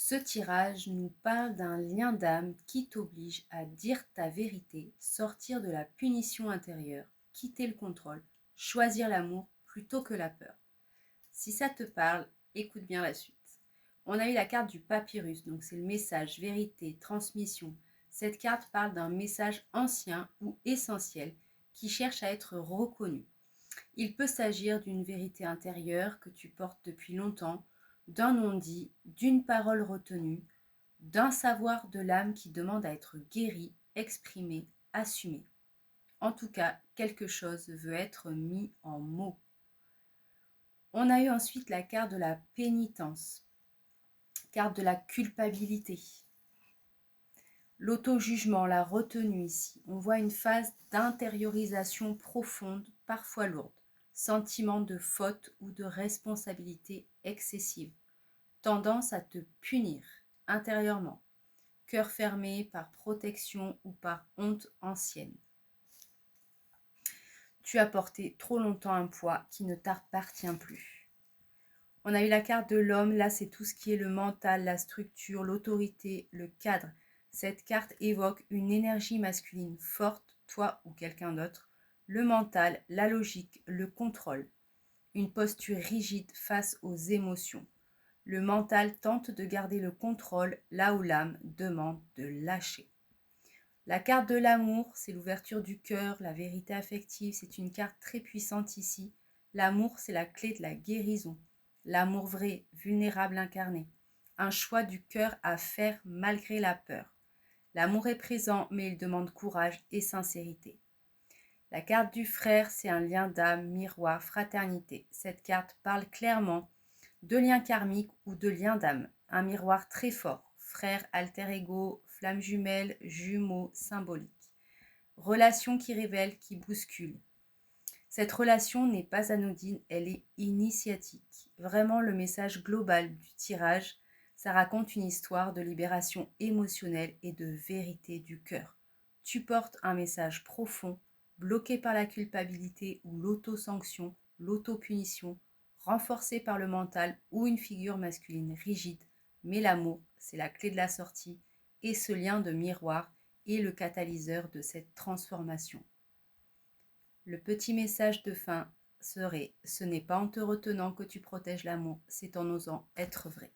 Ce tirage nous parle d'un lien d'âme qui t'oblige à dire ta vérité, sortir de la punition intérieure, quitter le contrôle, choisir l'amour plutôt que la peur. Si ça te parle, écoute bien la suite. On a eu la carte du papyrus, donc c'est le message, vérité, transmission. Cette carte parle d'un message ancien ou essentiel qui cherche à être reconnu. Il peut s'agir d'une vérité intérieure que tu portes depuis longtemps, d'un non-dit, d'une parole retenue, d'un savoir de l'âme qui demande à être guéri, exprimé, assumé. En tout cas, quelque chose veut être mis en mots. On a eu ensuite la carte de la pénitence, carte de la culpabilité. L'auto-jugement, la retenue ici. On voit une phase d'intériorisation profonde, parfois lourde. Sentiment de faute ou de responsabilité excessive. Tendance à te punir intérieurement. Cœur fermé par protection ou par honte ancienne. Tu as porté trop longtemps un poids qui ne t'appartient plus. On a eu la carte de l'homme, là c'est tout ce qui est le mental, la structure, l'autorité, le cadre. Cette carte évoque une énergie masculine forte, toi ou quelqu'un d'autre, le mental, la logique, le contrôle, une posture rigide face aux émotions. Le mental tente de garder le contrôle là où l'âme demande de lâcher. La carte de l'amour, c'est l'ouverture du cœur, la vérité affective, c'est une carte très puissante ici. L'amour, c'est la clé de la guérison. L'amour vrai, vulnérable incarné. Un choix du cœur à faire malgré la peur. L'amour est présent, mais il demande courage et sincérité. La carte du frère, c'est un lien d'âme, miroir, fraternité. Cette carte parle clairement de liens karmiques ou de liens d'âme. Un miroir très fort. Frère, alter ego, flamme jumelle, jumeaux, symbolique. Relation qui révèle, qui bouscule. Cette relation n'est pas anodine, elle est initiatique. Vraiment, le message global du tirage, ça raconte une histoire de libération émotionnelle et de vérité du cœur. Tu portes un message profond, bloqué par la culpabilité ou l'autosanction, l'autopunition, renforcé par le mental ou une figure masculine rigide. Mais l'amour, c'est la clé de la sortie et ce lien de miroir est le catalyseur de cette transformation. Le petit message de fin serait: ce n'est pas en te retenant que tu protèges l'amour, c'est en osant être vrai.